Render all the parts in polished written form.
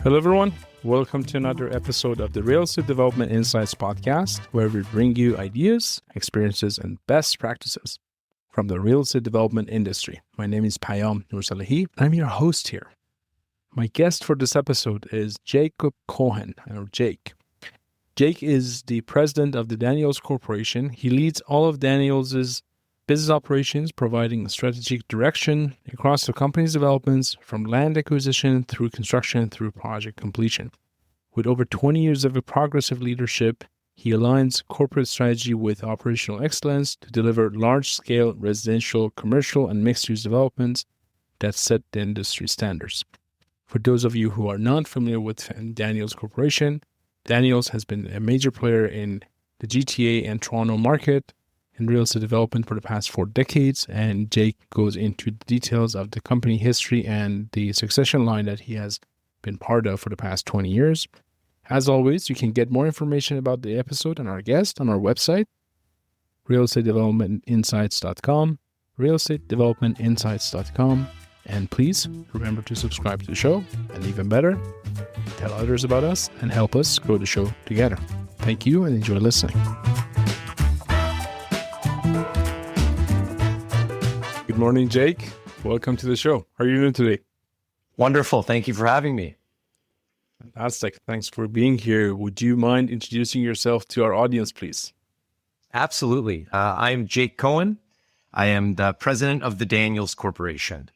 Hello, everyone. Welcome to another episode of the Real Estate Development Insights podcast, where we bring you ideas, experiences, and best practices from the real estate development industry. My name is Payam Nursalahi, and I'm your host here. My guest for this episode is Jacob Cohen, or Jake. Jake is the president of the Daniels Corporation. He leads all of Daniels' business operations, providing strategic direction across the company's developments from land acquisition through construction through project completion. With over 20 years of progressive leadership, he aligns corporate strategy with operational excellence to deliver large-scale residential, commercial, and mixed-use developments that set the industry standards. For those of you who are not familiar with Daniels Corporation, Daniels has been a major player in the GTA and Toronto market in real estate development for the past 4 decades, and Jake goes into the details of the company history and the succession line that he has been part of for the past 20 years. As always, you can get more information about the episode and our guest on our website, realestatedevelopmentinsights.com, realestatedevelopmentinsights.com, and please remember to subscribe to the show, and even better, tell others about us and help us grow the show together. Thank you and enjoy listening. Good morning, Jake. Welcome to the show. How are you doing today? Wonderful. Thank you for having me. Fantastic. Thanks for being here. Would you mind introducing yourself to our audience, please? Absolutely. I'm Jake Cohen. I am the president of the Daniels Corporation.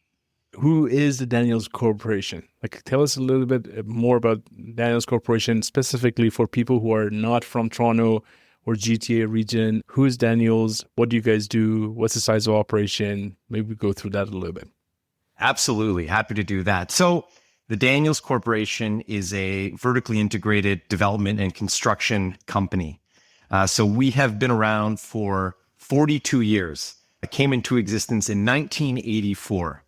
Who is the Daniels Corporation? Tell us a little bit more about Daniels Corporation, specifically for people who are not from Toronto or GTA region. Who is Daniels? What do you guys do? What's the size of operation? Maybe we go through that a little bit. Absolutely. Happy to do that. So the Daniels Corporation is a vertically integrated development and construction company. So we have been around for 42 years. It came into existence in 1984.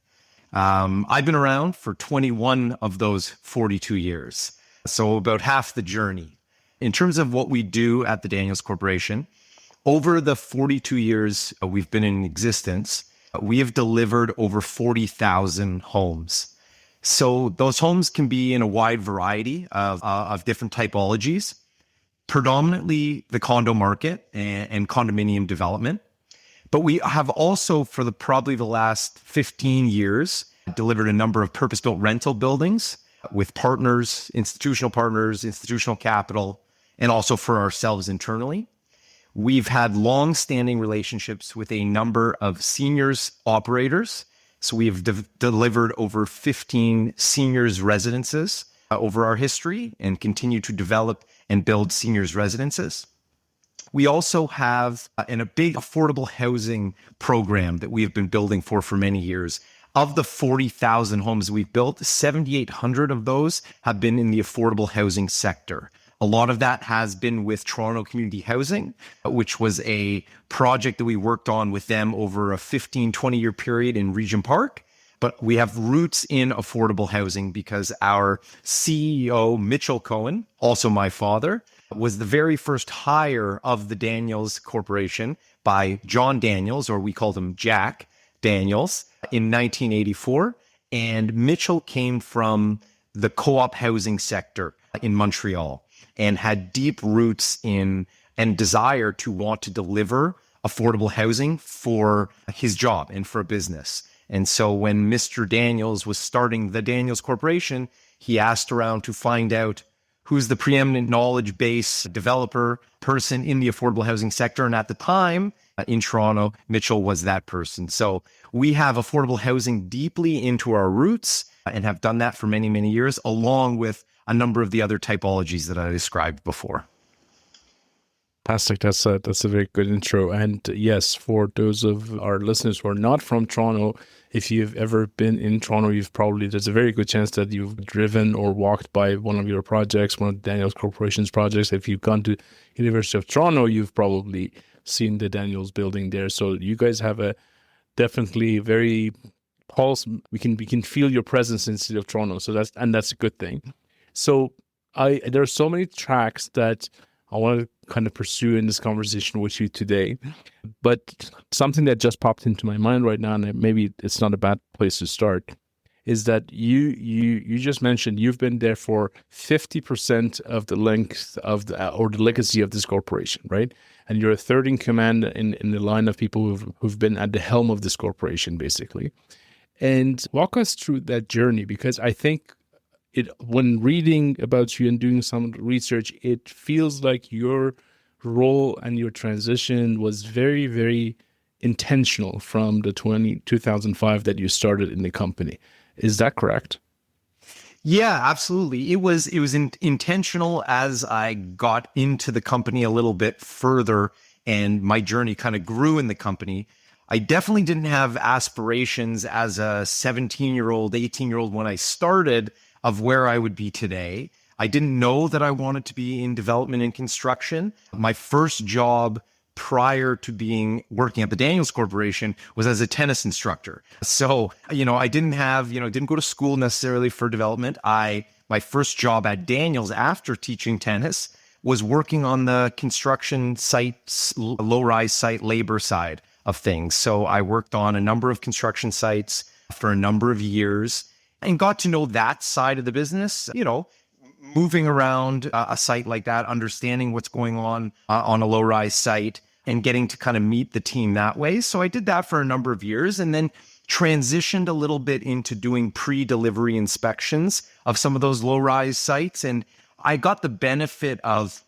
I've been around for 21 of those 42 years. So about half the journey. In terms of what we do at the Daniels Corporation, over the 42 years we've been in existence, we have delivered over 40,000 homes. So those homes can be in a wide variety of different typologies, predominantly the condo market and condominium development. But we have also, for probably the last 15 years, delivered a number of purpose-built rental buildings with partners, institutional capital, and also for ourselves internally. We've had long-standing relationships with a number of seniors operators. So we've delivered over 15 seniors residences over our history and continue to develop and build seniors residences. We also have a big affordable housing program that we have been building for many years. Of the 40,000 homes we've built, 7,800 of those have been in the affordable housing sector. A lot of that has been with Toronto Community Housing, which was a project that we worked on with them over a 15, 20-year period in Regent Park. But we have roots in affordable housing because our CEO, Mitchell Cohen, also my father, was the very first hire of the Daniels Corporation by John Daniels, or we called him Jack Daniels, in 1984. And Mitchell came from the co-op housing sector in Montreal and had deep roots in and desire to want to deliver affordable housing for his job and for a business. And so when Mr. Daniels was starting the Daniels Corporation, he asked around to find out who's the preeminent knowledge base developer person in the affordable housing sector. And at the time in Toronto, Mitchell was that person. So we have affordable housing deeply into our roots and have done that for many, many years, along with a number of the other typologies that I described before. Fantastic. That's a very good intro. And yes, for those of our listeners who are not from Toronto, if you've ever been in Toronto, there's a very good chance that you've driven or walked by one of your projects, one of Daniels Corporation's projects. If you've gone to University of Toronto, you've probably seen the Daniels building there. So you guys have a definitely very pulse. We can feel your presence in the city of Toronto. So that's a good thing. So there are so many tracks that I want to kind of pursue in this conversation with you today. But something that just popped into my mind right now, and maybe it's not a bad place to start, is that you just mentioned you've been there for 50% of the length of or the legacy of this corporation, right? And you're a third in command in the line of people who've been at the helm of this corporation, basically. And walk us through that journey, because I think when reading about you and doing some research, it feels like your role and your transition was very, very intentional from the 2005 that you started in the company. Is that correct? Yeah, absolutely. It was intentional as I got into the company a little bit further and my journey kind of grew in the company. I definitely didn't have aspirations as a 17-year-old, 18-year-old when I started of where I would be today. I didn't know that I wanted to be in development and construction. My first job prior to being working at the Daniels Corporation was as a tennis instructor. So, I didn't go to school necessarily for development. My first job at Daniels after teaching tennis was working on the construction sites, low-rise site labor side of things. So I worked on a number of construction sites for a number of years and got to know that side of the business, moving around a site like that, understanding what's going on a low-rise site and getting to kind of meet the team that way. So I did that for a number of years and then transitioned a little bit into doing pre-delivery inspections of some of those low-rise sites. And I got the benefit of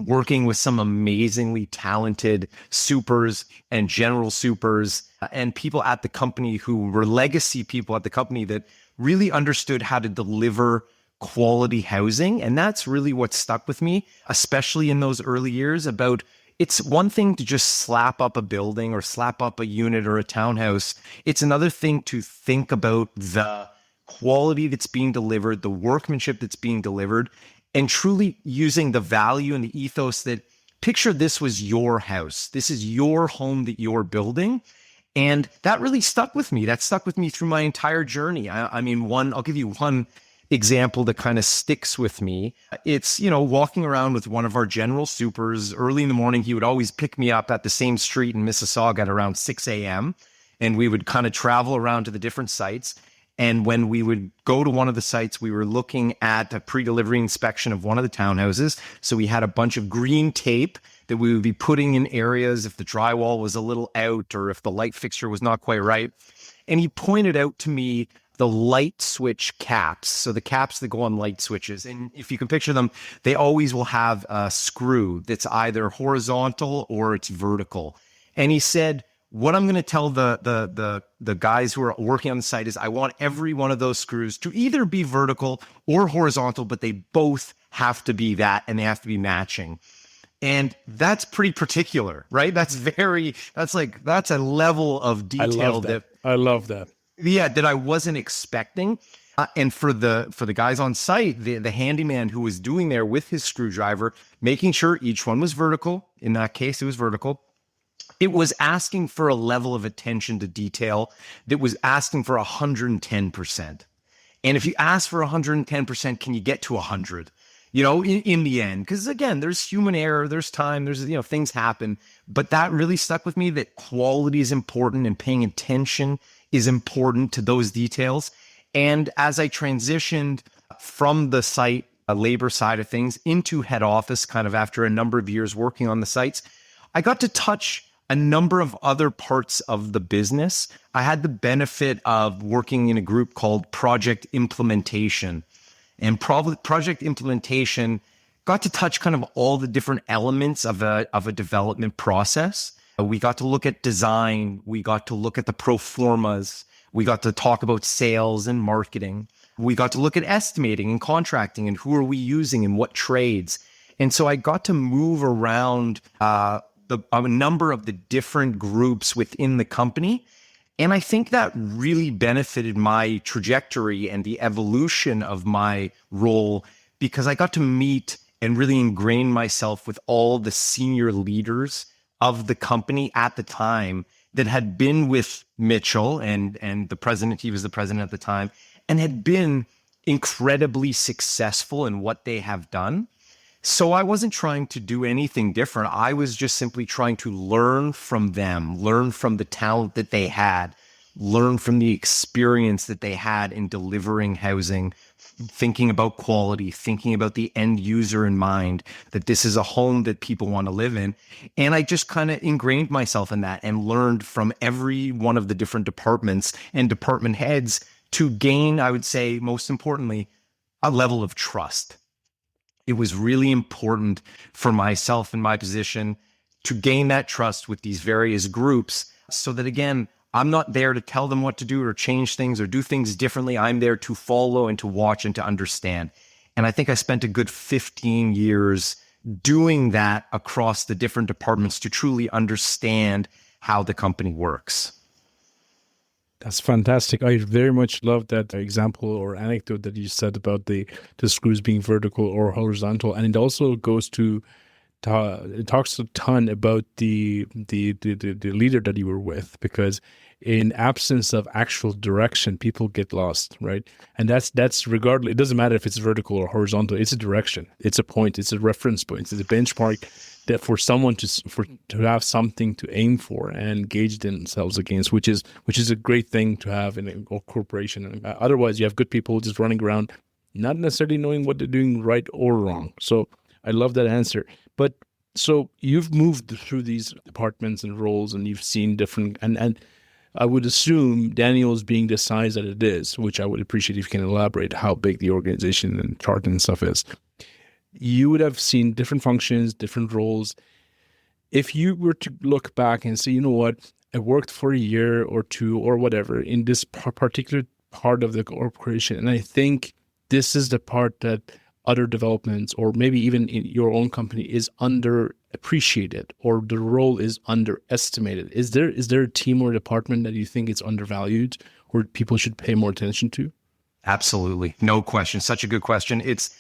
working with some amazingly talented supers and general supers and people at the company who were legacy people at the company that really understood how to deliver quality housing. And that's really what stuck with me, especially in those early years. About it's one thing to just slap up a building or slap up a unit or a townhouse. It's another thing to think about the quality that's being delivered, the workmanship that's being delivered, and truly using the value and the ethos that picture this was your house. This is your home that you're building. And that really stuck with me. That stuck with me through my entire journey. I'll give you one example that kind of sticks with me. It's, walking around with one of our general supers early in the morning. He would always pick me up at the same street in Mississauga at around 6 a.m. And we would kind of travel around to the different sites. And when we would go to one of the sites, we were looking at a pre-delivery inspection of one of the townhouses. So we had a bunch of green tape that we would be putting in areas if the drywall was a little out or if the light fixture was not quite right. And he pointed out to me the light switch caps. So the caps that go on light switches. And if you can picture them, they always will have a screw that's either horizontal or it's vertical. And he said, what I'm going to tell the guys who are working on the site is I want every one of those screws to either be vertical or horizontal, but they both have to be that and they have to be matching. And that's pretty particular, right? That's a level of detail I love that. Yeah, that I wasn't expecting. And for the guys on site, the handyman who was doing there with his screwdriver, making sure each one was vertical. In that case, it was vertical. It was asking for a level of attention to detail that was asking for 110%. And if you ask for 110%, can you get to 100? In the end, because again, there's human error, there's time, there's, things happen. But that really stuck with me, that quality is important and paying attention is important to those details. And as I transitioned from the site labor side of things into head office, kind of after a number of years working on the sites, I got to touch a number of other parts of the business. I had the benefit of working in a group called Project Implementation. And project implementation got to touch kind of all the different elements of a development process. We got to look at design. We got to look at the pro formas. We got to talk about sales and marketing. We got to look at estimating and contracting and who are we using and what trades. And so I got to move around a number of the different groups within the company. And I think that really benefited my trajectory and the evolution of my role because I got to meet and really ingrain myself with all the senior leaders of the company at the time that had been with Mitchell and the president, he was the president at the time, and had been incredibly successful in what they have done. So I wasn't trying to do anything different. I was just simply trying to learn from them, learn from the talent that they had, learn from the experience that they had in delivering housing, thinking about quality, thinking about the end user in mind, that this is a home that people want to live in. And I just kind of ingrained myself in that and learned from every one of the different departments and department heads to gain, I would say, most importantly, a level of trust. It was really important for myself in my position to gain that trust with these various groups so that, again, I'm not there to tell them what to do or change things or do things differently. I'm there to follow and to watch and to understand. And I think I spent a good 15 years doing that across the different departments to truly understand how the company works. That's fantastic. I very much love that example or anecdote that you said about the screws being vertical or horizontal, and it also goes to it talks a ton about the leader that you were with, because in absence of actual direction, people get lost, right? And that's regardless. It doesn't matter if it's vertical or horizontal. It's a direction. It's a point. It's a reference point. It's a benchmark that for someone to have something to aim for and gauge themselves against, which is a great thing to have in a corporation. Otherwise, you have good people just running around, not necessarily knowing what they're doing right or wrong. So I love that answer. But so you've moved through these departments and roles, and you've seen different, and I would assume Daniel's being the size that it is, which I would appreciate if you can elaborate how big the organization and chart and stuff is. You would have seen different functions, different roles. If you were to look back and say, you know what, I worked for a year or two or whatever in this particular part of the corporation, and I think this is the part that other developments, or maybe even in your own company, is underappreciated, or the role is underestimated. Is there a team or department that you think it's undervalued or people should pay more attention to? Absolutely. No question. Such a good question. It's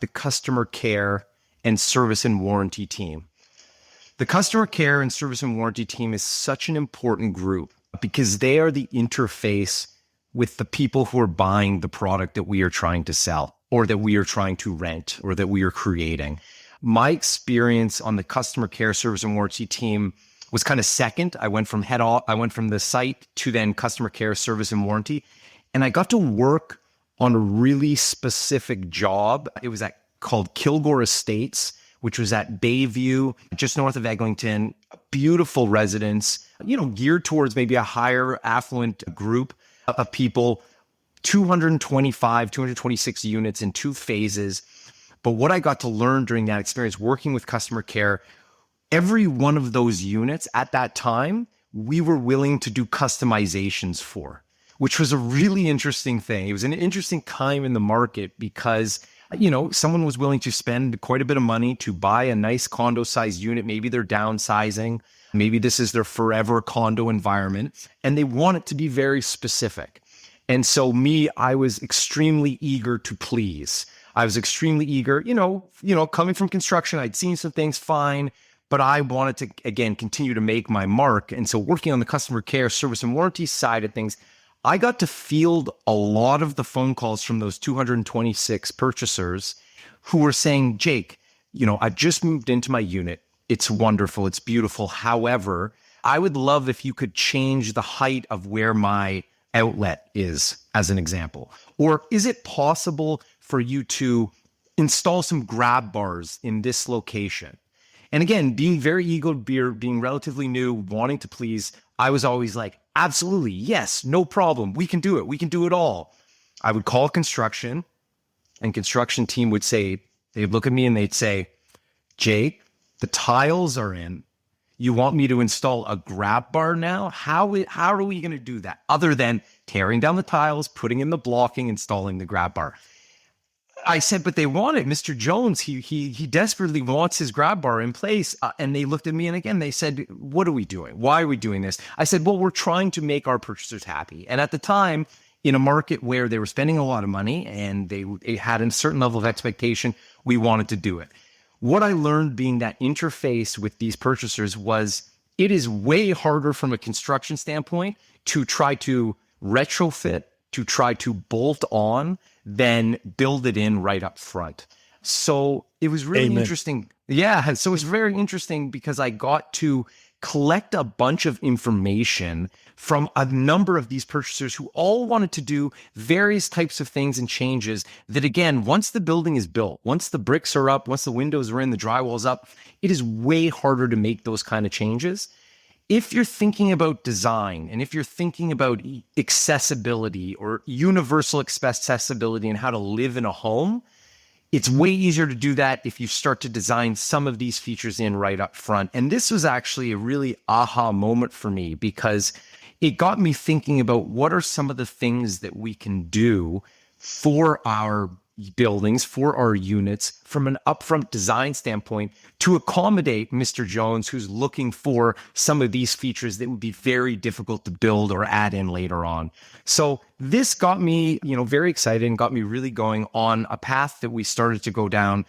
the customer care and service and warranty team. The customer care and service and warranty team is such an important group because they are the interface with the people who are buying the product that we are trying to sell, or that we are trying to rent, or that we are creating. My experience on the customer care, service and warranty team was kind of second. I went from the site to then customer care, service and warranty. And I got to work on a really specific job. It was called Kilgore Estates, which was at Bayview, just north of Eglinton. Beautiful residence, geared towards maybe a higher affluent group of people. 226 units in 2 phases. But what I got to learn during that experience working with customer care, every one of those units at that time, we were willing to do customizations for, which was a really interesting thing. It was an interesting time in the market because, someone was willing to spend quite a bit of money to buy a nice condo sized unit. Maybe they're downsizing. Maybe this is their forever condo environment, and they want it to be very specific. And so I was extremely eager to please. I was extremely eager, coming from construction, I'd seen some things fine, but I wanted to, again, continue to make my mark. And so working on the customer care, service and warranty side of things, I got to field a lot of the phone calls from those 226 purchasers who were saying, Jake, I've just moved into my unit. It's wonderful. It's beautiful. However, I would love if you could change the height of where my outlet is, as an example. Or is it possible for you to install some grab bars in this location? And again, being very eager, being relatively new, wanting to please, I was always like, absolutely, yes, no problem. We can do it. We can do it all. I would call construction, and construction team would say, they'd look at me and they'd say, Jake, the tiles are in. You want me to install a grab bar now? How are we going to do that? Other than tearing down the tiles, putting in the blocking, installing the grab bar. I said, but they want it. Mr. Jones, he desperately wants his grab bar in place. And they looked at me and again, they said, what are we doing? Why are we doing this? I said, well, we're trying to make our purchasers happy. And at the time, in a market where they were spending a lot of money and they had a certain level of expectation, we wanted to do it. What I learned being that interface with these purchasers was it is way harder from a construction standpoint to try to retrofit, to try to bolt on, than build it in right up front. So it was really interesting. Yeah. So it was very interesting because I got to collect a bunch of information from a number of these purchasers who all wanted to do various types of things and changes that, again, once the building is built, once the bricks are up, once the windows are in, the drywall's up, it is way harder to make those kind of changes. If you're thinking about design and if you're thinking about accessibility or universal accessibility and how to live in a home, it's way easier to do that if you start to design some of these features in right up front. And this was actually a really aha moment for me because it got me thinking about what are some of the things that we can do for our buildings, for our units from an upfront design standpoint to accommodate Mr. Jones, who's looking for some of these features that would be very difficult to build or add in later on. So this got me, very excited and got me really going on a path that we started to go down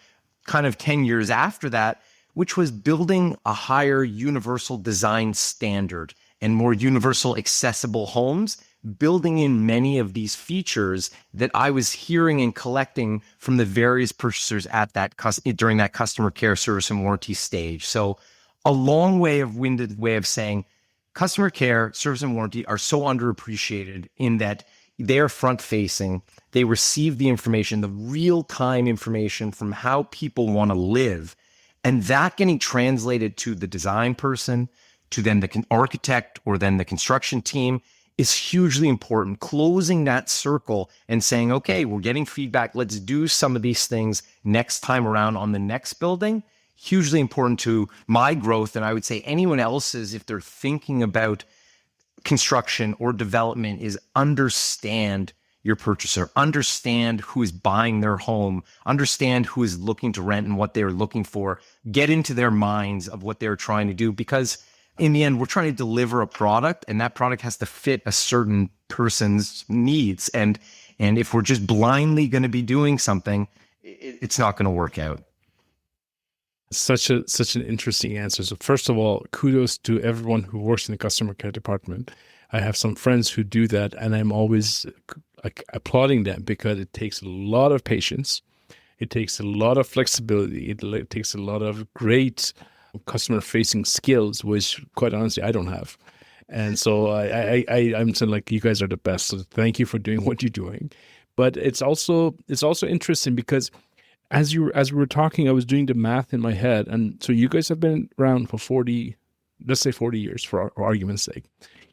kind of 10 years after that, which was building a higher universal design standard and more universal accessible homes, building in many of these features that I was hearing and collecting from the various purchasers at that during that customer care, service, and warranty stage. So a long-winded way of saying customer care, service, and warranty are so underappreciated in that they're front-facing. They receive the information, the real-time information from how people want to live, and that getting translated to the design person, to then the architect, or then the construction team is hugely important. Closing that circle and saying, okay, we're getting feedback. Let's do some of these things next time around on the next building. Hugely important to my growth. And I would say anyone else's, if they're thinking about construction or development, is understand your purchaser, understand who is buying their home, understand who is looking to rent and what they're looking for, get into their minds of what they're trying to do, because in the end, we're trying to deliver a product, and that product has to fit a certain person's needs. And if we're just blindly going to be doing something, it's not going to work out. Such an interesting answer. So first of all, kudos to everyone who works in the customer care department. I have some friends who do that, and I'm always applauding them because it takes a lot of patience. It takes a lot of flexibility. It takes a lot of great customer-facing skills, which quite honestly I don't have. And so I'm saying, like, you guys are the best. So thank you for doing what you're doing. But it's also interesting because as we were talking, I was doing the math in my head, and so you guys have been around for 40 years for argument's sake.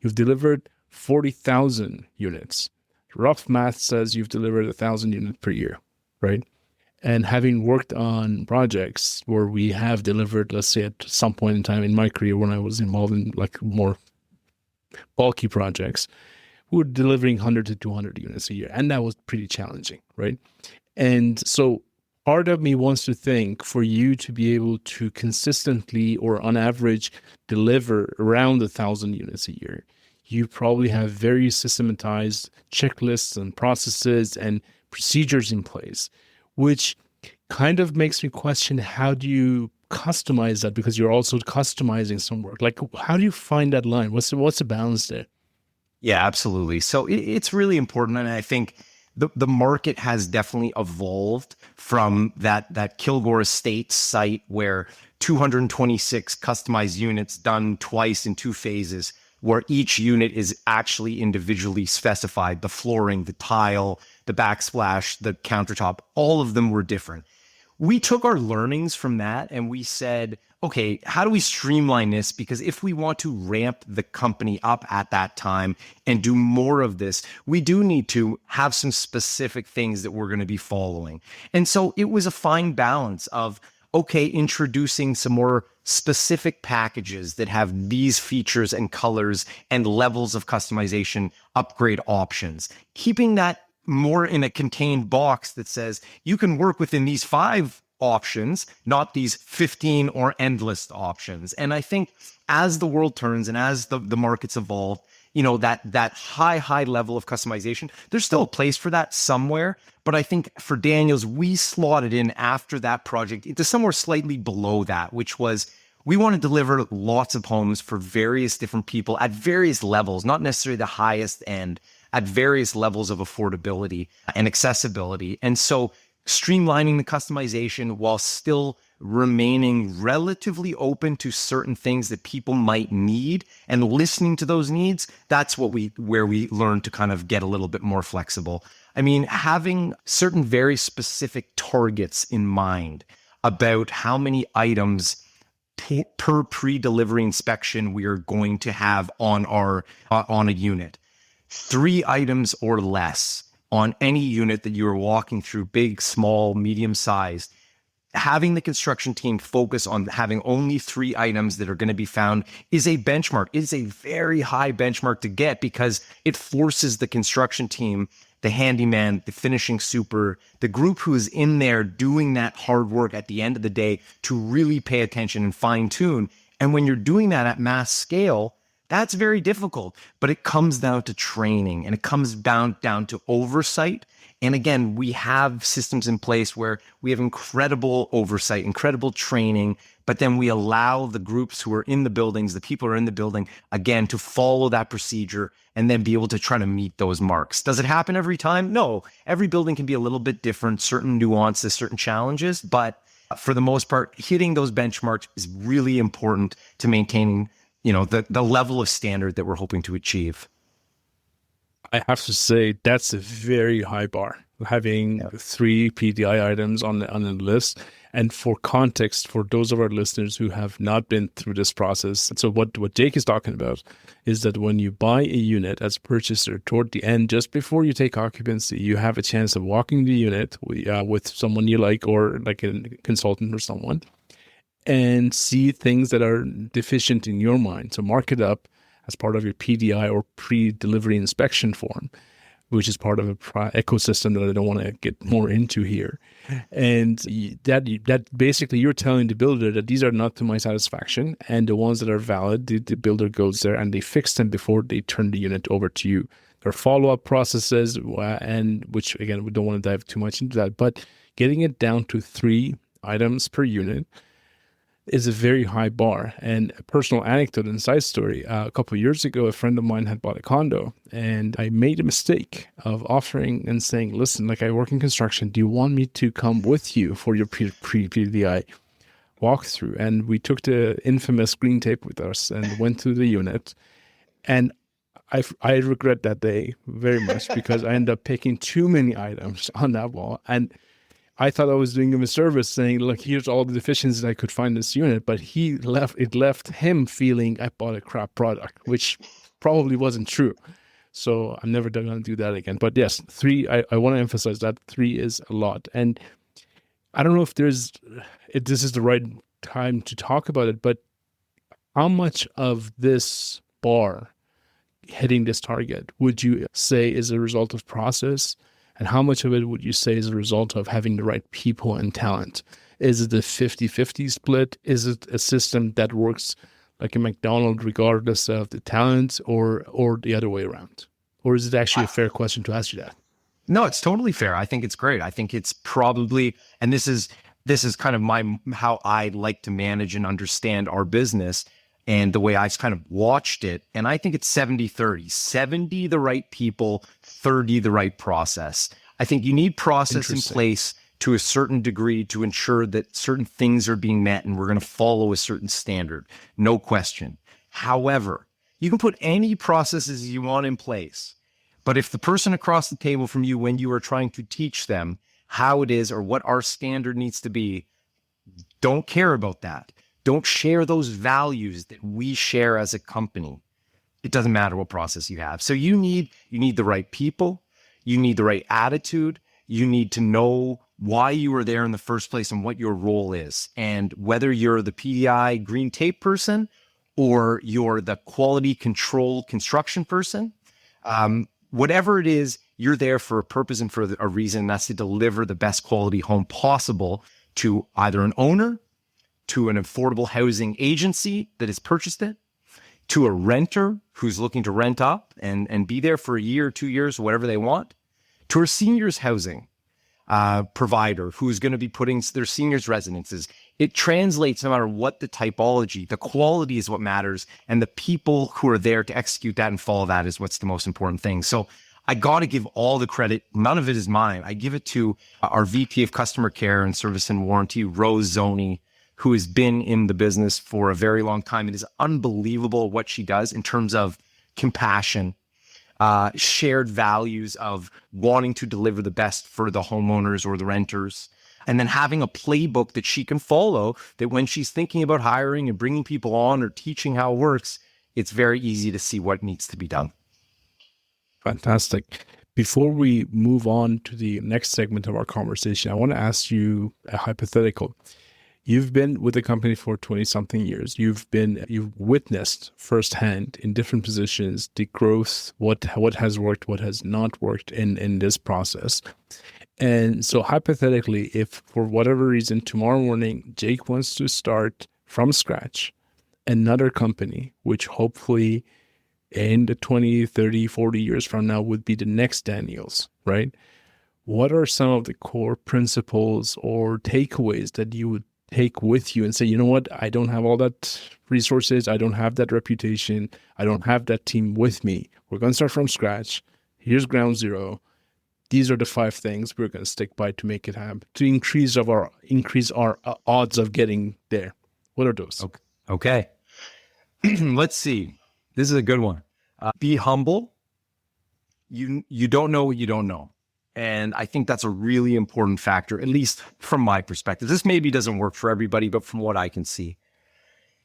You've delivered 40,000 units. Rough math says you've delivered 1,000 units per year, right? And having worked on projects where we have delivered, let's say at some point in time in my career when I was involved in like more bulky projects, we were delivering 100 to 200 units a year. And that was pretty challenging, right? And so part of me wants to think for you to be able to consistently or on average deliver around 1,000 units a year, you probably have very systematized checklists and processes and procedures in place, which kind of makes me question, how do you customize that? Because you're also customizing some work. Like, how do you find that line? What's the balance there? Yeah, absolutely. So it's really important. And I think the market has definitely evolved from that Kilgore Estates site where 226 customized units done twice in 2 phases, where each unit is actually individually specified. The flooring, the tile, the backsplash, the countertop, all of them were different. We took our learnings from that and we said, okay, how do we streamline this? Because if we want to ramp the company up at that time and do more of this, we do need to have some specific things that we're going to be following. And so it was a fine balance of, okay, introducing some more specific packages that have these features and colors and levels of customization, upgrade options, keeping that more in a contained box that says you can work within these 5 options, not these 15 or endless options. And I think as the world turns and as the markets evolve, that high level of customization, there's still a place for that somewhere. But I think for Daniels, we slotted in after that project into somewhere slightly below that, which was we want to deliver lots of homes for various different people at various levels, not necessarily the highest end, at various levels of affordability and accessibility. And so streamlining the customization while still remaining relatively open to certain things that people might need and listening to those needs, that's where we learn to kind of get a little bit more flexible. I mean, having certain very specific targets in mind about how many items per pre-delivery inspection we are going to have on on a unit, 3 items or less on any unit that you are walking through, big, small, medium sized. Having the construction team focus on having only 3 items that are going to be found is a benchmark. It is a very high benchmark to get because it forces the construction team, the handyman, the finishing super, the group who is in there doing that hard work at the end of the day to really pay attention and fine tune. And when you're doing that at mass scale, that's very difficult, but it comes down to training and it comes down to oversight. And again, we have systems in place where we have incredible oversight, incredible training, but then we allow the groups who are in the buildings, the people who are in the building, again, to follow that procedure and then be able to try to meet those marks. Does it happen every time? No. Every building can be a little bit different, certain nuances, certain challenges, but for the most part, hitting those benchmarks is really important to maintaining, the level of standard that we're hoping to achieve. I have to say that's a very high bar, having 3 PDI items on the list. And for context, for those of our listeners who have not been through this process, so what Jake is talking about is that when you buy a unit as a purchaser, toward the end, just before you take occupancy, you have a chance of walking the unit with someone you like or like a consultant or someone, and see things that are deficient in your mind. So mark it up as part of your PDI or pre-delivery inspection form, which is part of a ecosystem that I don't want to get more into here. And that basically you're telling the builder that these are not to my satisfaction, and the ones that are valid, the builder goes there and they fix them before they turn the unit over to you. There are follow-up processes, and which again, we don't want to dive too much into that, but getting it down to 3 items per unit is a very high bar. And a personal anecdote and side story, a couple of years ago, a friend of mine had bought a condo, and I made a mistake of offering and saying, listen, like I work in construction, do you want me to come with you for your pre-PDI walkthrough? And we took the infamous green tape with us and went to the unit. And I regret that day very much because I ended up picking too many items on that wall. And I thought I was doing him a service saying, look, here's all the deficiencies I could find in this unit, but it left him feeling I bought a crap product, which probably wasn't true. So I'm never going to do that again. But yes, 3, I want to emphasize that 3 is a lot. And I don't know if this is the right time to talk about it, but how much of this bar hitting this target would you say is a result of process? And how much of it would you say is a result of having the right people and talent? Is it a 50-50 split? Is it a system that works like a McDonald's regardless of the talent, or the other way around? Or is it actually a fair question to ask you that? No, it's totally fair. I think it's great. I think it's probably, and this is kind of how I like to manage and understand our business and the way I've kind of watched it. And I think it's 70-30, 70 the right people, 30 the right process. I think you need process in place to a certain degree to ensure that certain things are being met and we're going to follow a certain standard. No question. However, you can put any processes you want in place, but if the person across the table from you, when you are trying to teach them how it is or what our standard needs to be, don't care about that. Don't share those values that we share as a company. It doesn't matter what process you have. So you need the right people. You need the right attitude. You need to know why you were there in the first place and what your role is. And whether you're the PDI green tape person or you're the quality control construction person, whatever it is, you're there for a purpose and for a reason. That's to deliver the best quality home possible to either an owner, to an affordable housing agency that has purchased it, to a renter who's looking to rent up and be there for a year, 2 years, whatever they want, to a seniors housing provider who's going to be putting their seniors residences. It translates no matter what the typology. The quality is what matters, and the people who are there to execute that and follow that is what's the most important thing. So I got to give all the credit. None of it is mine. I give it to our VP of Customer Care and Service and Warranty, Rose Zoney. who has been in the business for a very long time. It is unbelievable what she does in terms of compassion, shared values of wanting to deliver the best for the homeowners or the renters, and then having a playbook that she can follow, that when she's thinking about hiring and bringing people on or teaching how it works, it's very easy to see what needs to be done. Fantastic. Before we move on to the next segment of our conversation, I want to ask you a hypothetical. You've been with the company for 20-something years. You've witnessed firsthand in different positions the growth, what has worked, what has not worked in this process. And so hypothetically, if for whatever reason tomorrow morning Jake wants to start from scratch another company, which hopefully in the 20, 30, 40 years from now would be the next Daniels, right? What are some of the core principles or takeaways that you would take with you and say, you know what, I don't have all that resources, I don't have that reputation, I don't have that team with me. We're going to start from scratch. Here's ground zero. These are the 5 things we're going to stick by to make it happen, to increase our odds of getting there. What are those? Okay. Let's see. This is a good one. Be humble. You don't know what you don't know. And I think that's a really important factor, at least from my perspective. This maybe doesn't work for everybody, but from what I can see,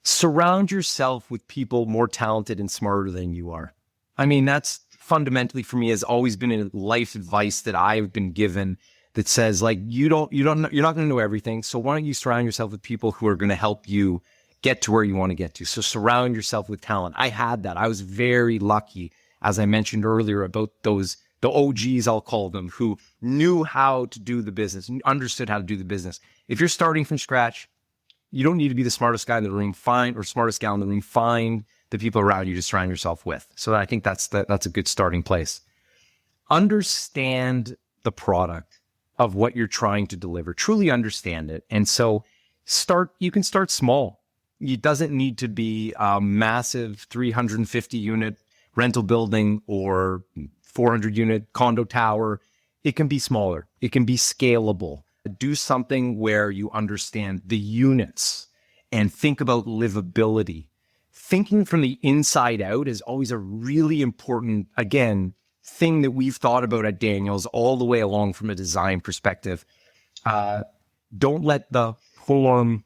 surround yourself with people more talented and smarter than you are. I mean, that's fundamentally for me has always been a life advice that I've been given that says, like, you're not going to know everything. So why don't you surround yourself with people who are going to help you get to where you want to get to? So surround yourself with talent. I had that. I was very lucky, as I mentioned earlier, about the OGs, I'll call them, who knew how to do the business, understood how to do the business. If you're starting from scratch, you don't need to be the smartest guy in the room, or smartest gal in the room. Find the people around you to surround yourself with. So I think that's a good starting place. Understand the product of what you're trying to deliver. Truly understand it. And so you can start small. It doesn't need to be a massive 350 unit rental building or 400 unit condo tower. It can be smaller. It can be scalable. Do something where you understand the units and think about livability. Thinking from the inside out is always a really important, again, thing that we've thought about at Daniels all the way along from a design perspective. Don't let the form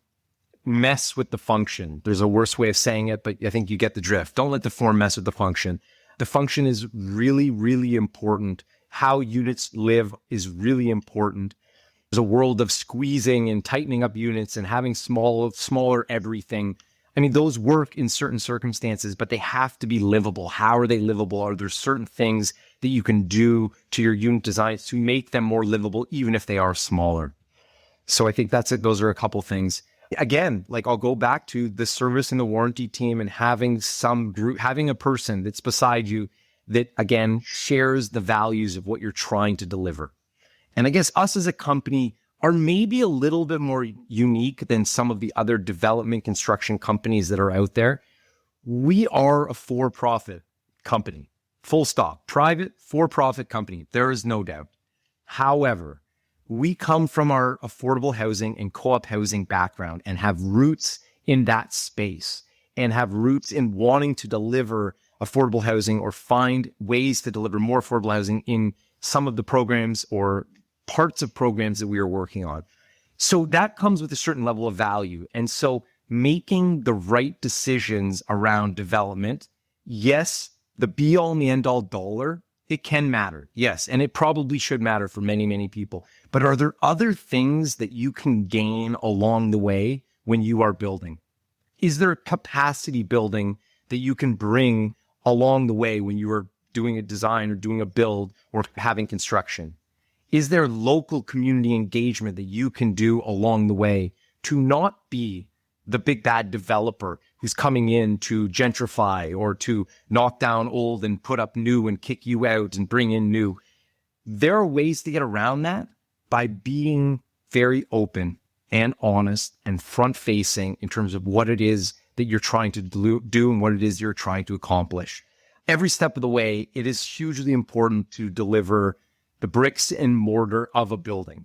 mess with the function. There's a worse way of saying it, but I think you get the drift. Don't let the form mess with the function. The function is really, really important. How units live is really important. There's a world of squeezing and tightening up units and having smaller everything. I mean, those work in certain circumstances, but they have to be livable. How are they livable? Are there certain things that you can do to your unit designs to make them more livable, even if they are smaller? So I think that's it. Those are a couple things. Again, like I'll go back to the service and the warranty team and having some group, having a person that's beside you that, again, shares the values of what you're trying to deliver. And I guess us as a company are maybe a little bit more unique than some of the other development construction companies that are out there. We are a for-profit company, full stop. Private, for-profit company. There is no doubt. However, we come from our affordable housing and co-op housing background and have roots in that space and have roots in wanting to deliver affordable housing or find ways to deliver more affordable housing in some of the programs or parts of programs that we are working on. So that comes with a certain level of value. And so making the right decisions around development, yes, the be all and the end all dollar, it can matter. Yes. And it probably should matter for many, many people. But are there other things that you can gain along the way when you are building? Is there a capacity building that you can bring along the way when you are doing a design or doing a build or having construction? Is there local community engagement that you can do along the way to not be the big bad developer who's coming in to gentrify or to knock down old and put up new and kick you out and bring in new? There are ways to get around that by being very open and honest and front facing in terms of what it is that you're trying to do and what it is you're trying to accomplish. Every step of the way, it is hugely important to deliver the bricks and mortar of a building,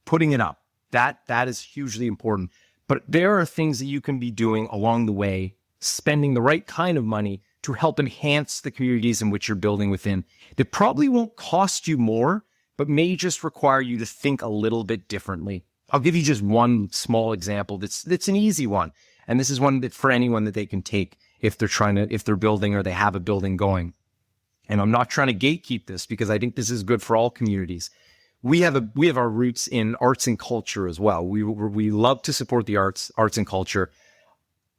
putting it up. That is hugely important. But there are things that you can be doing along the way, spending the right kind of money to help enhance the communities in which you're building within, that probably won't cost you more, but may just require you to think a little bit differently. I'll give you just one small example that's an easy one. And this is one that for anyone that they can take if they're building or they have a building going. And I'm not trying to gatekeep this because I think this is good for all communities. We have our roots in arts and culture as well. We love to support the arts and culture.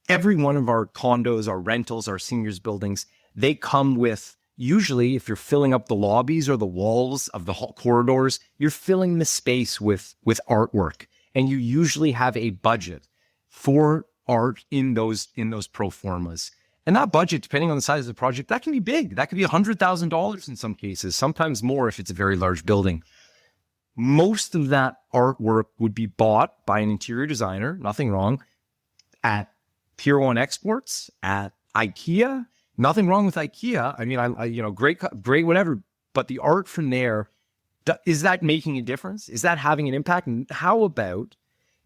Every one of our condos, our rentals, our seniors buildings, they come with, usually if you're filling up the lobbies or the walls of the hall corridors, you're filling the space with artwork. And you usually have a budget for art in those pro formas. And that budget, depending on the size of the project, that can be big. That could be $100,000 in some cases, sometimes more if it's a very large building. Most of that artwork would be bought by an interior designer, nothing wrong, at Pier 1 Exports, at IKEA, nothing wrong with IKEA. I mean, great, whatever. But the art from there, is that making a difference? Is that having an impact? And how about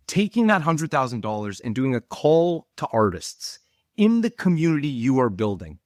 taking that $100,000 and doing a call to artists in the community you are building?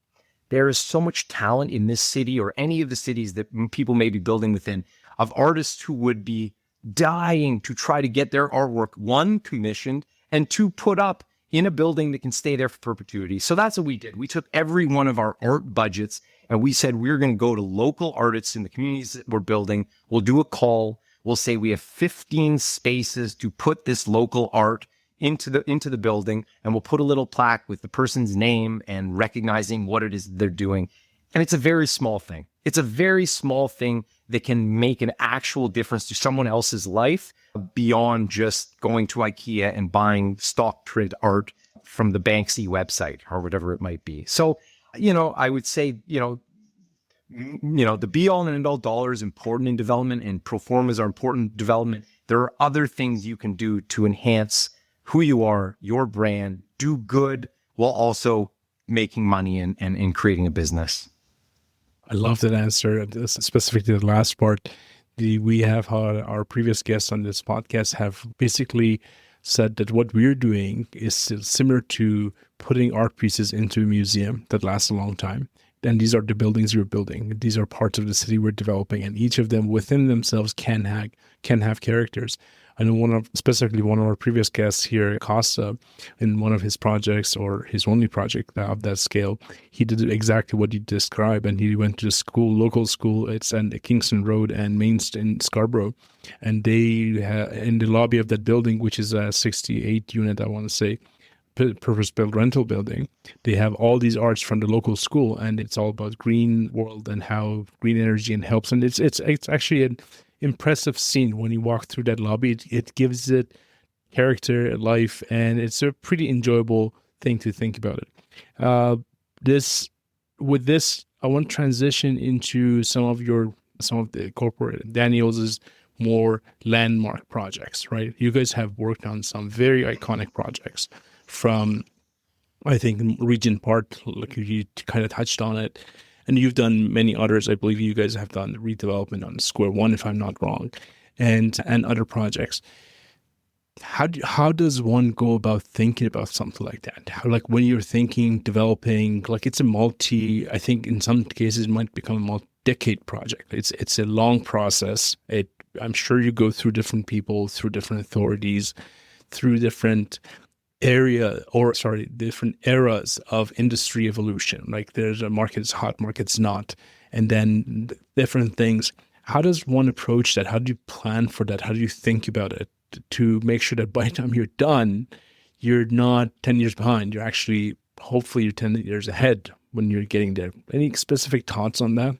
There is so much talent in this city or any of the cities that people may be building within of artists who would be dying to try to get their artwork, one, commissioned, and two, put up in a building that can stay there for perpetuity. So that's what we did. We took every one of our art budgets and we said, we're going to go to local artists in the communities that we're building. We'll do a call. We'll say we have 15 spaces to put this local art into the building, and we'll put a little plaque with the person's name and recognizing what it is they're doing. And it's a very small thing. It's a very small thing that can make an actual difference to someone else's life beyond just going to IKEA and buying stock print art from the Banksy website or whatever it might be. So, I would say, the be all and end all dollar is important in development and pro formas are important in development. There are other things you can do to enhance who you are, your brand, do good while also making money and creating a business. I love that answer, specifically the last part. We have had our previous guests on this podcast have basically said that what we're doing is similar to putting art pieces into a museum that lasts a long time. And these are the buildings you're building. These are parts of the city we're developing, and each of them within themselves can have characters. I know specifically one of our previous guests here, Costa, in one of his projects or his only project of that scale, he did exactly what you described, and he went to the local school. It's on Kingston Road and Main in Scarborough, and they in the lobby of that building, which is a 68 unit, I want to say, purpose-built rental building, they have all these arts from the local school, and it's all about green world and how green energy and helps. And it's actually an impressive scene when you walk through that lobby. It gives it character, life, and it's a pretty enjoyable thing to think about it. With this, I want to transition into some of the corporate Daniel's more landmark projects, right? You guys have worked on some very iconic projects from, I think, Regent Park, like you kind of touched on it, and you've done many others. I believe you guys have done redevelopment on Square One, if I'm not wrong, and other projects. How does one go about thinking about something like that? Like when you're thinking, developing, like it's I think in some cases it might become a multi-decade project. It's a long process. I'm sure you go through different people, through different authorities, through different different eras of industry evolution. Like there's a market's hot, market's not, and then different things. How does one approach that? How do you plan for that? How do you think about it to make sure that by the time you're done, you're not 10 years behind? You're actually, hopefully you're 10 years ahead when you're getting there. Any specific thoughts on that?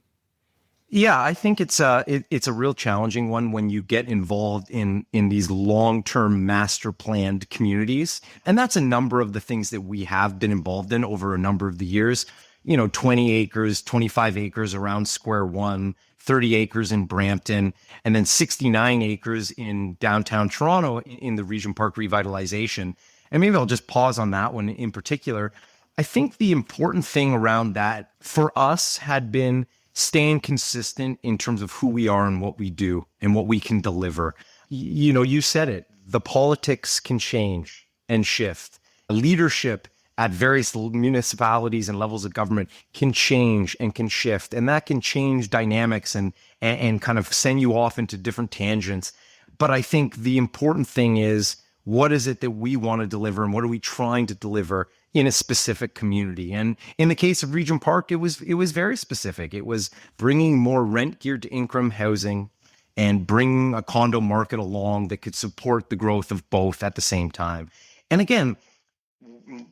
Yeah, I think it's a real challenging one when you get involved in these long-term master planned communities. And that's a number of the things that we have been involved in over a number of the years. 20 acres, 25 acres around Square One, 30 acres in Brampton, and then 69 acres in downtown Toronto in the Regent Park revitalization. And maybe I'll just pause on that one in particular. I think the important thing around that for us had been staying consistent in terms of who we are and what we do and what we can deliver. You said it, the politics can change. and shift. Leadership at various municipalities and levels of government can change and can shift, and that can change dynamics and kind of send you off into different tangents. But I think the important thing is, what is it that we want to deliver, and what are we trying to deliver in a specific community? And in the case of Regent Park, it was very specific. It was bringing more rent geared to income housing and bringing a condo market along that could support the growth of both at the same time. And again,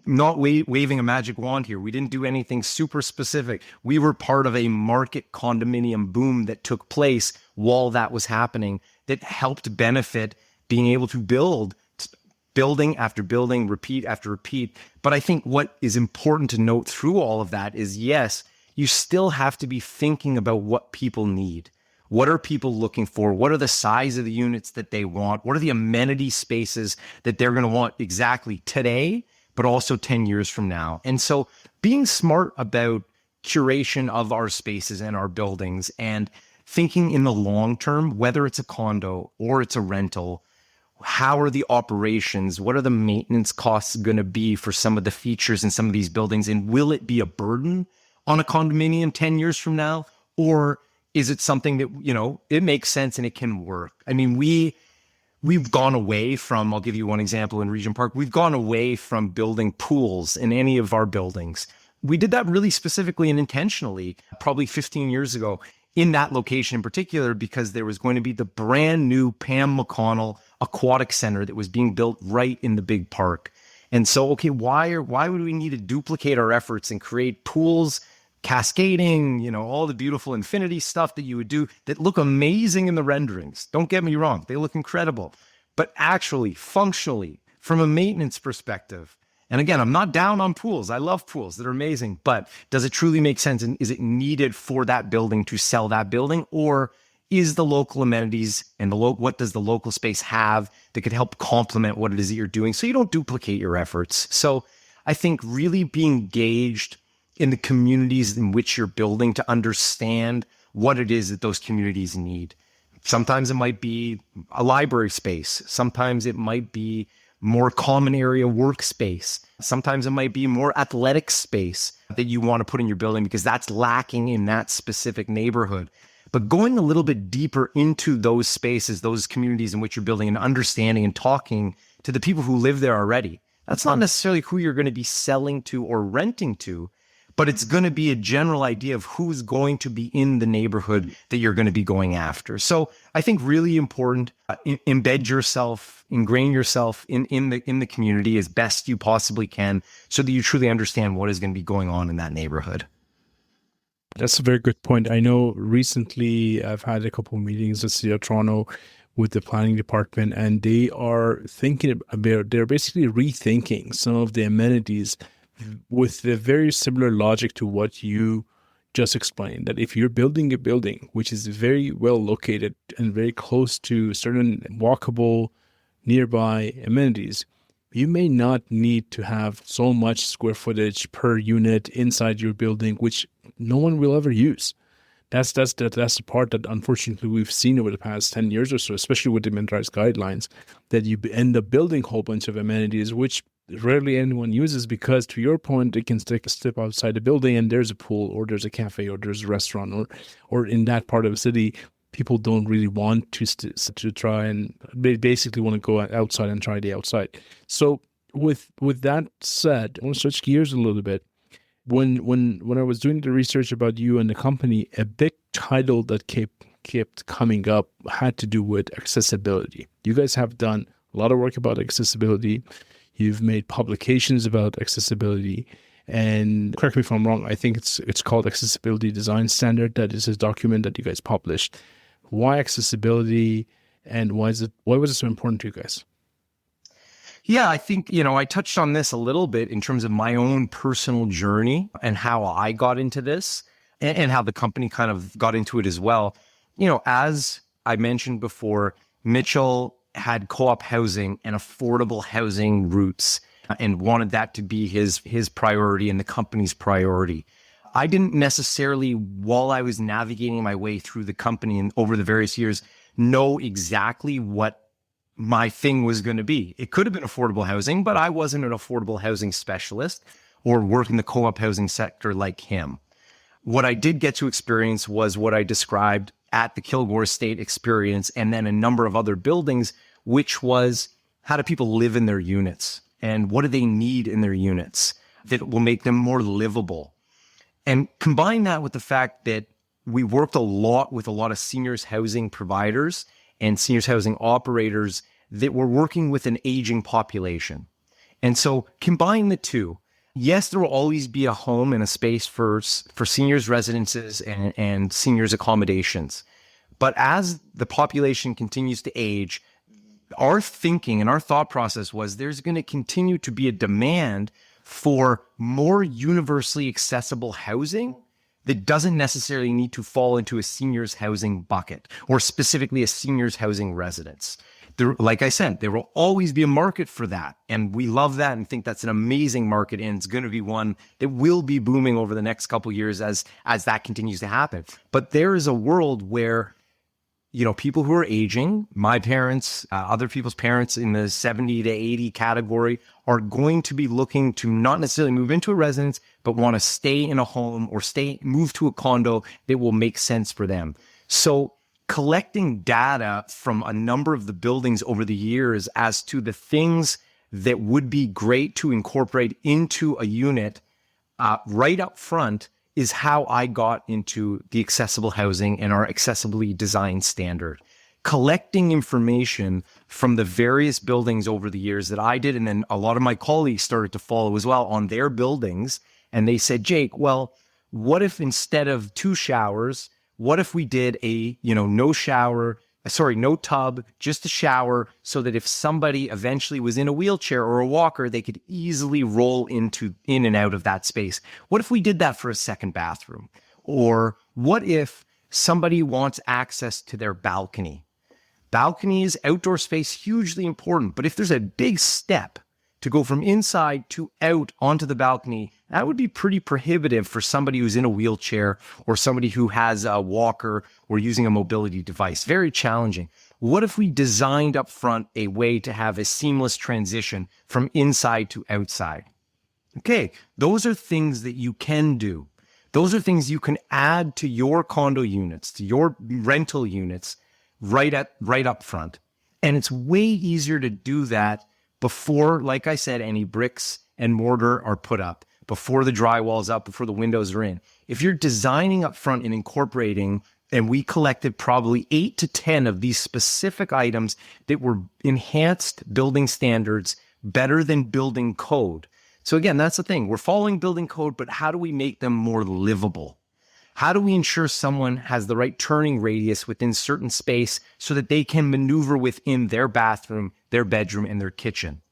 not waving a magic wand here. We didn't do anything super specific. We were part of a market condominium boom that took place while that was happening, that helped benefit being able to build building after building, repeat after repeat. But I think what is important to note through all of that is, yes, you still have to be thinking about what people need. What are people looking for? What are the size of the units that they want? What are the amenity spaces that they're going to want exactly today, but also 10 years from now? And so being smart about curation of our spaces and our buildings and thinking in the long term, whether it's a condo or it's a rental, how are the operations? What are the maintenance costs going to be for some of the features in some of these buildings? And will it be a burden on a condominium 10 years from now? Or is it something that, it makes sense and it can work? I mean, we've gone away from, I'll give you one example in Regent Park, we've gone away from building pools in any of our buildings. We did that really specifically and intentionally, probably 15 years ago, in that location in particular, because there was going to be the brand new Pam McConnell Aquatic Center that was being built right in the big park. And so, okay, why would we need to duplicate our efforts and create pools, cascading, all the beautiful infinity stuff that you would do that look amazing in the renderings? Don't get me wrong, they look incredible. But actually, functionally, from a maintenance perspective, and again, I'm not down on pools. I love pools. They're amazing. But does it truly make sense? And is it needed for that building to sell that building? Or is the local amenities and what does the local space have that could help complement what it is that you're doing so you don't duplicate your efforts? So I think really being engaged in the communities in which you're building to understand what it is that those communities need. Sometimes it might be a library space. Sometimes it might be more common area workspace. Sometimes it might be more athletic space that you want to put in your building because that's lacking in that specific neighborhood. But going a little bit deeper into those spaces, those communities in which you're building, and understanding and talking to the people who live there already. That's not necessarily who you're going to be selling to or renting to, but it's going to be a general idea of who's going to be in the neighborhood that you're going to be going after. So I think really important, embed yourself, ingrain yourself in the community as best you possibly can so that you truly understand what is going to be going on in that neighborhood. That's a very good point. I know recently I've had a couple of meetings at City of Toronto with the planning department, and they are thinking about, they're basically rethinking some of the amenities with the very similar logic to what you just explained, that if you're building a building which is very well located and very close to certain walkable nearby amenities, you may not need to have so much square footage per unit inside your building, which no one will ever use. That's the part that unfortunately we've seen over the past 10 years or so, especially with the militarized guidelines, that you end up building a whole bunch of amenities which rarely anyone uses because, to your point, they can step outside the building and there's a pool or there's a cafe or there's a restaurant or in that part of the city, people don't really want to try, and they basically want to go outside and try the outside. So with that said, I want to switch gears a little bit. When I was doing the research about you and the company, a big title that kept coming up had to do with accessibility. You guys have done a lot of work about accessibility. You've made publications about accessibility, and correct me if I'm wrong, I think it's called Accessibility Design Standard. That is a document that you guys published. Why accessibility, and why was it so important to you guys? Yeah, I think, I touched on this a little bit in terms of my own personal journey and how I got into this and how the company kind of got into it as well. As I mentioned before, Mitchell had co-op housing and affordable housing roots and wanted that to be his priority and the company's priority. I didn't necessarily, while I was navigating my way through the company and over the various years, know exactly what my thing was going to be. It could have been affordable housing, but I wasn't an affordable housing specialist or work in the co-op housing sector like him. What I did get to experience was what I described at the Kilgore Estate experience and then a number of other buildings, which was how do people live in their units and what do they need in their units that will make them more livable. And combine that with the fact that we worked a lot with a lot of seniors housing providers and seniors housing operators that were working with an aging population. And so combine the two. Yes, there will always be a home and a space for seniors residences and seniors accommodations. But as the population continues to age, our thinking and our thought process was there's going to continue to be a demand for more universally accessible housing that doesn't necessarily need to fall into a seniors housing bucket or specifically a seniors housing residence. Like I said, there will always be a market for that. And we love that and think that's an amazing market. And it's going to be one that will be booming over the next couple of years as that continues to happen. But there is a world where, people who are aging, my parents, other people's parents in the 70 to 80 category are going to be looking to not necessarily move into a residence, but want to stay in a home or move to a condo that will make sense for them. So collecting data from a number of the buildings over the years as to the things that would be great to incorporate into a unit right up front is how I got into the accessible housing and our accessibly designed standard. Collecting information from the various buildings over the years that I did, and then a lot of my colleagues started to follow as well on their buildings. And they said, Jake, well, what if instead of 2 showers, what if we did a, no tub, just a shower, so that if somebody eventually was in a wheelchair or a walker, they could easily roll in and out of that space. What if we did that for a second bathroom? Or what if somebody wants access to their balcony? Balconies, outdoor space, hugely important. But if there's a big step to go from inside to out onto the balcony, that would be pretty prohibitive for somebody who's in a wheelchair or somebody who has a walker or using a mobility device. Very challenging. What if we designed up front a way to have a seamless transition from inside to outside? Okay, those are things that you can do. Those are things you can add to your condo units, to your rental units right up front. And it's way easier to do that before, like I said, any bricks and mortar are put up, before the drywall's up, before the windows are in. If you're designing up front and incorporating, and we collected probably 8 to 10 of these specific items that were enhanced building standards better than building code. So again, that's the thing. We're following building code, but how do we make them more livable? How do we ensure someone has the right turning radius within certain space so that they can maneuver within their bathroom, their bedroom, and their kitchen?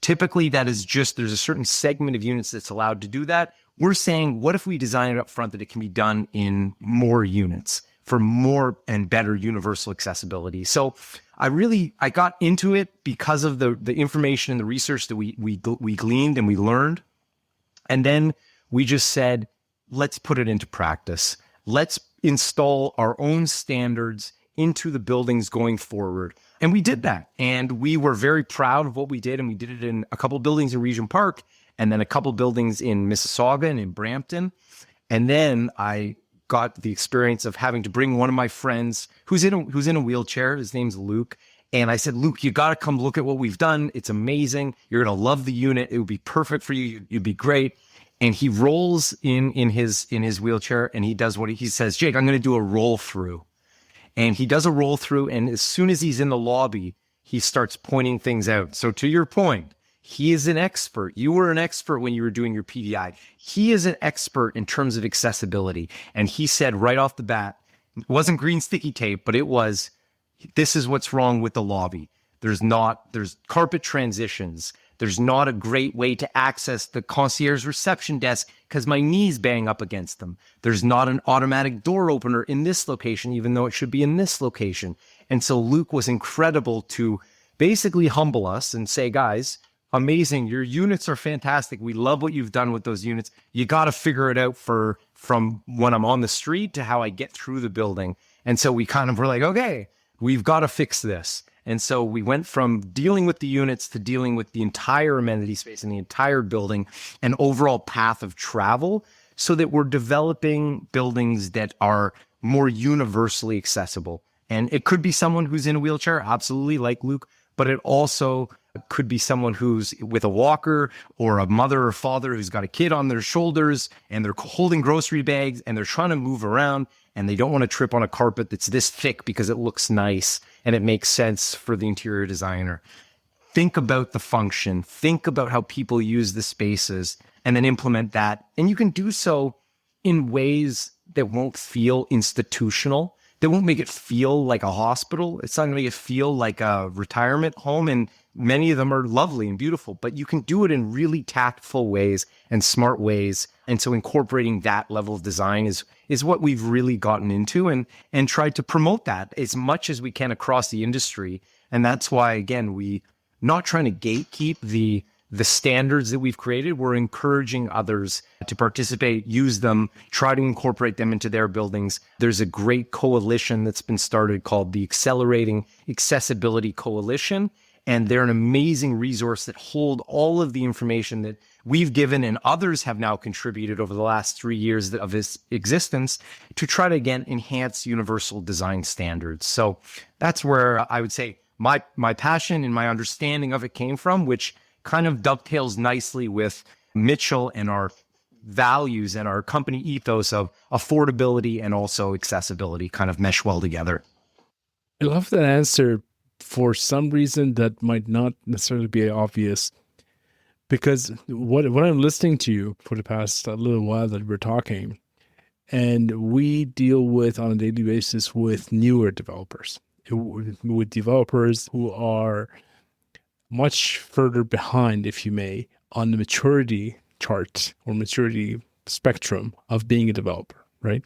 Typically, that is there's a certain segment of units that's allowed to do that. We're saying, what if we design it up front that it can be done in more units for more and better universal accessibility? So I got into it because of the information and the research that we gleaned and we learned. And then we just said, let's put it into practice. Let's install our own standards into the buildings going forward. And we did that. And we were very proud of what we did. And we did it in a couple of buildings in Regent Park and then a couple of buildings in Mississauga and in Brampton. And then I got the experience of having to bring one of my friends who's in a wheelchair. His name's Luke. And I said, Luke, you got to come look at what we've done. It's amazing. You're going to love the unit. It would be perfect for you. You'd be great. And he rolls in his wheelchair and he does he says, Jake, I'm going to do a roll through. And he does a roll through. And as soon as he's in the lobby, he starts pointing things out. So to your point, he is an expert. You were an expert when you were doing your PDI. He is an expert in terms of accessibility. And he said right off the bat, it wasn't green sticky tape, but it was, this is what's wrong with the lobby. There's carpet transitions. There's not a great way to access the concierge reception desk because my knees bang up against them. There's not an automatic door opener in this location, even though it should be in this location. And so Luke was incredible to basically humble us and say, guys, amazing. Your units are fantastic. We love what you've done with those units. You got to figure it out from when I'm on the street to how I get through the building. And so we kind of were like, okay, we've got to fix this. And so we went from dealing with the units to dealing with the entire amenity space and the entire building and overall path of travel, so that we're developing buildings that are more universally accessible. And it could be someone who's in a wheelchair, absolutely, like Luke, but it also could be someone who's with a walker, or a mother or father who's got a kid on their shoulders and they're holding grocery bags and they're trying to move around and they don't want to trip on a carpet that's this thick because it looks nice and it makes sense for the interior designer. Think about the function, think about how people use the spaces, and then implement that. And you can do so in ways that won't feel institutional, that won't make it feel like a hospital. It's not going to make it feel like a retirement home. And many of them are lovely and beautiful, but you can do it in really tactful ways and smart ways. And so incorporating that level of design is what we've really gotten into, and tried to promote that as much as we can across the industry. And that's why, again, we not trying to gatekeep the standards that we've created. We're encouraging others to participate, use them, try to incorporate them into their buildings. There's a great coalition that's been started called the Accelerating Accessibility Coalition. And they're an amazing resource that hold all of the information that we've given and others have now contributed over the last 3 years of its existence to try to, again, enhance universal design standards. So that's where I would say my passion and my understanding of it came from, which kind of dovetails nicely with Mitchell and our values and our company ethos of affordability and also accessibility kind of mesh well together. I love that answer for some reason that might not necessarily be obvious, because what I'm listening to you for the past little while that we're talking, and we deal with on a daily basis with newer developers, with developers who are much further behind, if you may, on the maturity chart or maturity spectrum of being a developer, right?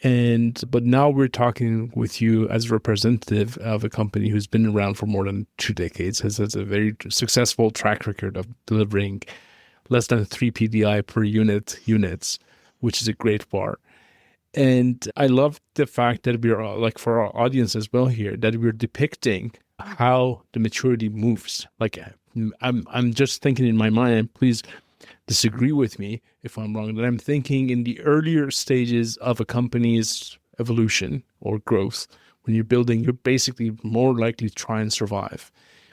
But now we're talking with you as a representative of a company who's been around for more than 2 decades, has a very successful track record of delivering less than 3 PDI per units, which is a great bar. And I love the fact that we're, like, for our audience as well here, that we're depicting how the maturity moves. Like, I'm just thinking in my mind, please disagree with me if I'm wrong, that I'm thinking in the earlier stages of a company's evolution or growth, when you're building, you're basically more likely to try and survive.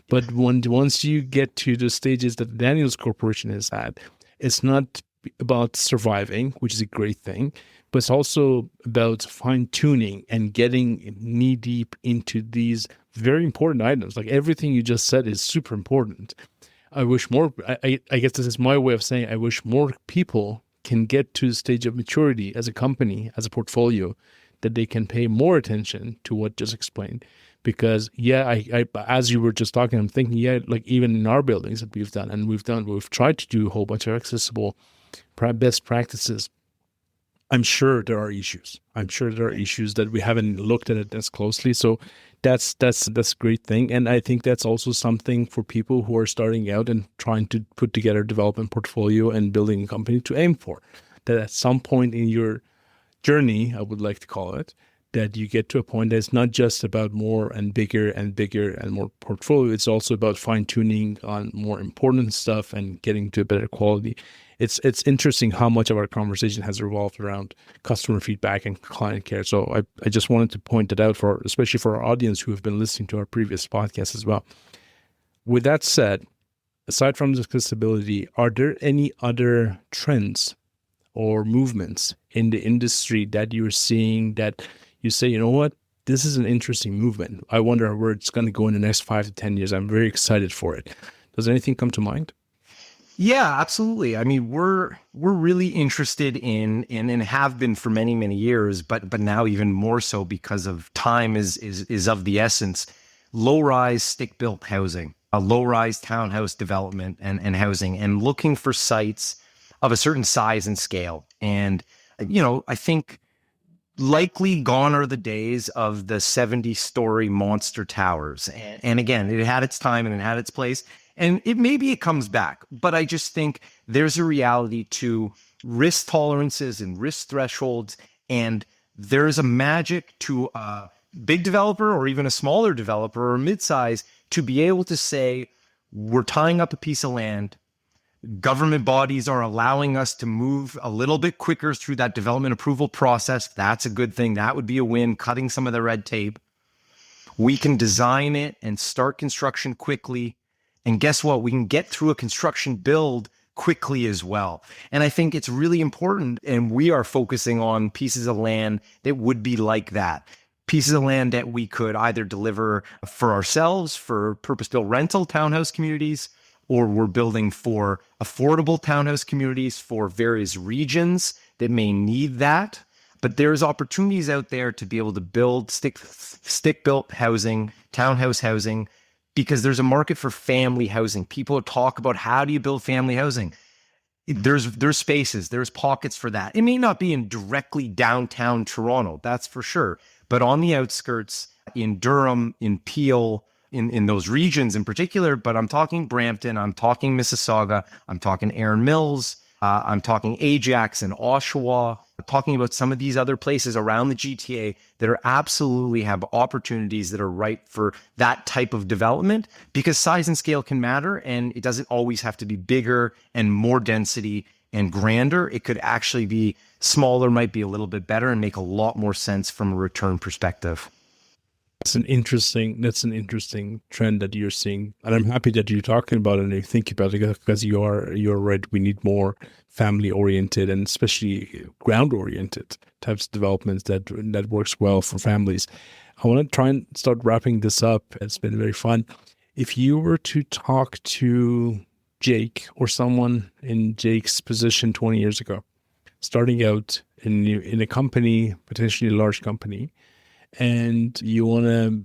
But once you get to the stages that Daniels Corporation is at, it's not about surviving, which is a great thing, but it's also about fine-tuning and getting knee-deep into these very important items. Like, everything you just said is super important. I wish more, I guess this is my way of saying, I wish more people can get to the stage of maturity as a company, as a portfolio, that they can pay more attention to what just explained. Because, I as you were just talking, I'm thinking, like, even in our buildings that we've done, and we've tried to do a whole bunch of accessible best practices. I'm sure there are issues. I'm sure there are issues that we haven't looked at it as closely. So that's a great thing. And I think that's also something for people who are starting out and trying to put together a development portfolio and building a company to aim for. That at some point in your journey, I would like to call it, that you get to a point that it's not just about more and bigger and more portfolio. It's also about fine-tuning on more important stuff and getting to a better quality. It's interesting how much of our conversation has revolved around customer feedback and client care. So I just wanted to point it out, especially for our audience who have been listening to our previous podcast as well. With that said, aside from accessibility, are there any other trends or movements in the industry that you're seeing that you say, you know what, this is an interesting movement. I wonder where it's going to go in the next 5 to 10 years. I'm very excited for it. Does anything come to mind? Yeah, absolutely. I mean, we're really interested in and have been for many, many years, but now even more so because of time is of the essence. Low-rise stick-built housing, a low-rise townhouse development and housing, and looking for sites of a certain size and scale. And, I think likely gone are the days of the 70-story monster towers. And again, it had its time and it had its place. And maybe it comes back, but I just think there's a reality to risk tolerances and risk thresholds, and there's a magic to big developer or even a smaller developer or mid-size to be able to say, we're tying up a piece of land. Government bodies are allowing us to move a little bit quicker through that development approval process. That's a good thing. That would be a win, cutting some of the red tape. We can design it and start construction quickly. And guess what? We can get through a construction build quickly as well. And I think it's really important. And we are focusing on pieces of land that would be like that. Pieces of land that we could either deliver for ourselves for purpose-built rental townhouse communities, or we're building for affordable townhouse communities for various regions that may need that. But there's opportunities out there to be able to build stick-built housing, townhouse housing, because there's a market for family housing. People talk about, how do you build family housing? There's spaces, there's pockets for that. It may not be in directly downtown Toronto, that's for sure, but on the outskirts, in Durham, in Peel, in those regions in particular. But I'm talking Brampton, I'm talking Mississauga, I'm talking Erin Mills, I'm talking Ajax and Oshawa. I'm talking about some of these other places around the GTA that are absolutely have opportunities that are right for that type of development, because size and scale can matter, and it doesn't always have to be bigger and more density and grander. It could actually be smaller, might be a little bit better and make a lot more sense from a return perspective. That's an interesting trend that you're seeing, and I'm happy that you're talking about it and you think about it, because you're right. We need more family oriented and especially ground oriented types of developments that works well for families. I want to try and start wrapping this up. It's been very fun. If you were to talk to Jake or someone in Jake's position 20 years ago, starting out in a company, potentially a large company, and you want to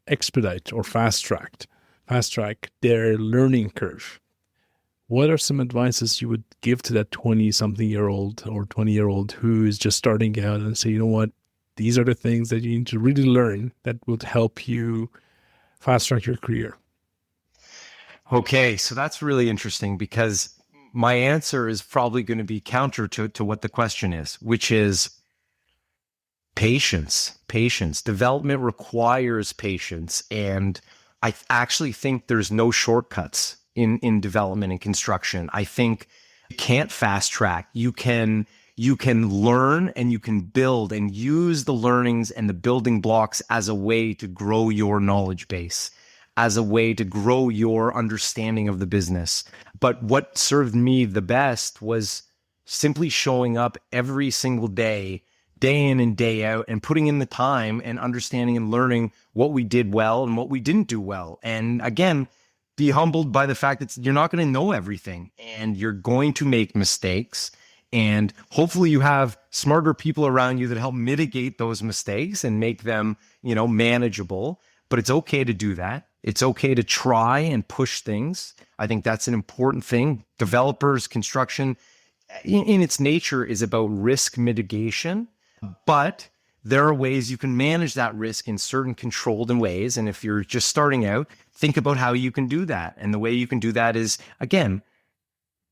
expedite or fast track their learning curve, what are some advices you would give to that 20-something-year-old or 20-year-old who is just starting out and say, you know what, these are the things that you need to really learn that would help you fast track your career? Okay, so that's really interesting, because my answer is probably going to be counter to what the question is, which is patience. Development requires patience. And I actually think there's no shortcuts in development and construction. I think you can't fast track. You can learn and you can build and use the learnings and the building blocks as a way to grow your knowledge base, as a way to grow your understanding of the business. But what served me the best was simply showing up every single day in and day out, and putting in the time and understanding and learning what we did well and what we didn't do well. And again, be humbled by the fact that you're not going to know everything and you're going to make mistakes. And hopefully you have smarter people around you that help mitigate those mistakes and make them, manageable. But it's okay to do that. It's okay to try and push things. I think that's an important thing. Developers, construction, in its nature, is about risk mitigation. But there are ways you can manage that risk in certain controlled ways. And if you're just starting out, think about how you can do that. And the way you can do that is, again,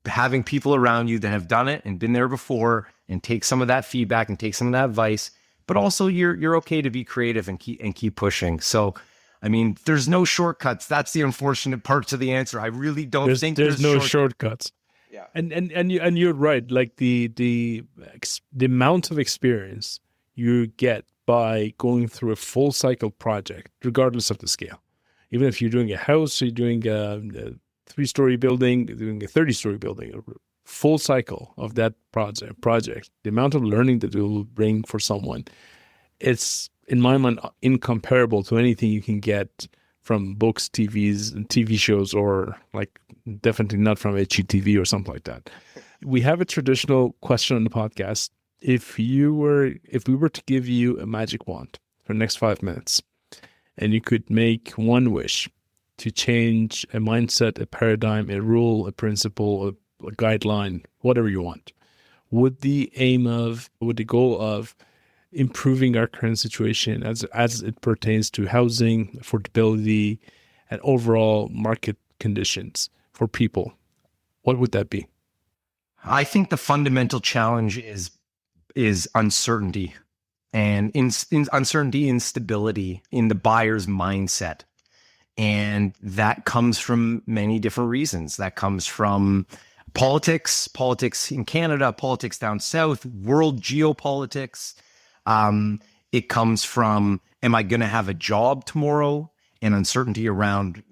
having people around you that have done it and been there before, and take some of that feedback and take some of that advice. But also you're okay to be creative and keep pushing. So, I mean, there's no shortcuts. That's the unfortunate part to the answer. I really don't think there's no shortcuts. Yeah. And you're right. Like the amount of experience you get by going through a full cycle project, regardless of the scale. Even if you're doing a house, you're doing a 3-story building, doing a 30-story building, a full cycle of that project, the amount of learning that it will bring for someone, it's, in my mind, incomparable to anything you can get from books, TVs, and TV shows, or like definitely not from HGTV or something like that. We have a traditional question on the podcast. If we were to give you a magic wand for the next 5 minutes, and you could make one wish to change a mindset, a paradigm, a rule, a principle, a guideline, whatever you want, would the goal of improving our current situation as it pertains to housing, affordability, and overall market conditions for people, what would that be? I think the fundamental challenge is uncertainty. and uncertainty, instability in the buyer's mindset. And that comes from many different reasons. That comes from politics in Canada, politics down south, world geopolitics. It comes from, am I going to have a job tomorrow? And uncertainty around,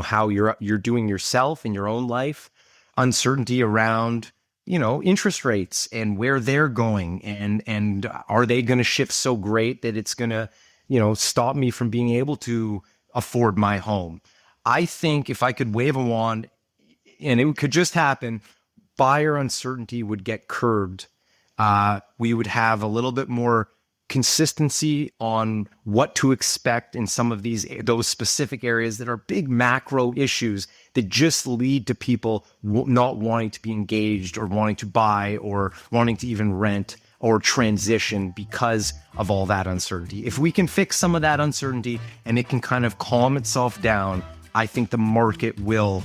how you're doing yourself in your own life. Uncertainty around, interest rates and where they're going, and are they going to shift so great that it's going to, stop me from being able to afford my home. I think if I could wave a wand and it could just happen, buyer uncertainty would get curbed. We would have a little bit more consistency on what to expect in some of those specific areas that are big macro issues that just lead to people not wanting to be engaged or wanting to buy or wanting to even rent or transition because of all that uncertainty. If we can fix some of that uncertainty and it can kind of calm itself down, I think the market will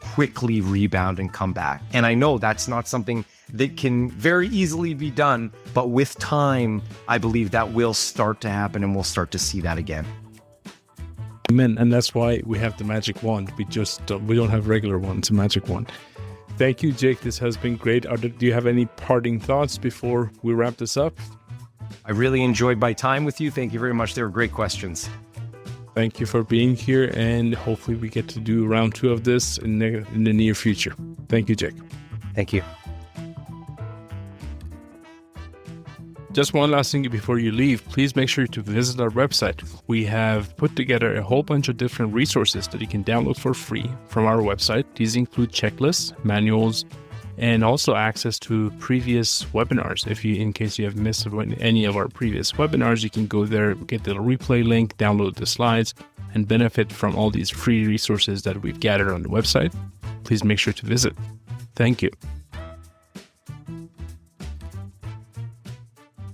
quickly rebound and come back. And I know that's not something that can very easily be done, but with time, I believe that will start to happen and we'll start to see that again. Amen. And that's why we have the magic wand. We don't have regular one. It's a magic wand. Thank you, Jake. This has been great. Do you have any parting thoughts before we wrap this up? I really enjoyed my time with you. Thank you very much. They were great questions. Thank you for being here, and hopefully we get to do round 2 of this in the near future. Thank you, Jake. Thank you. Just one last thing before you leave, please make sure to visit our website. We have put together a whole bunch of different resources that you can download for free from our website. These include checklists, manuals, and also access to previous webinars. In case you have missed any of our previous webinars, you can go there, get the replay link, download the slides, and benefit from all these free resources that we've gathered on the website. Please make sure to visit. Thank you.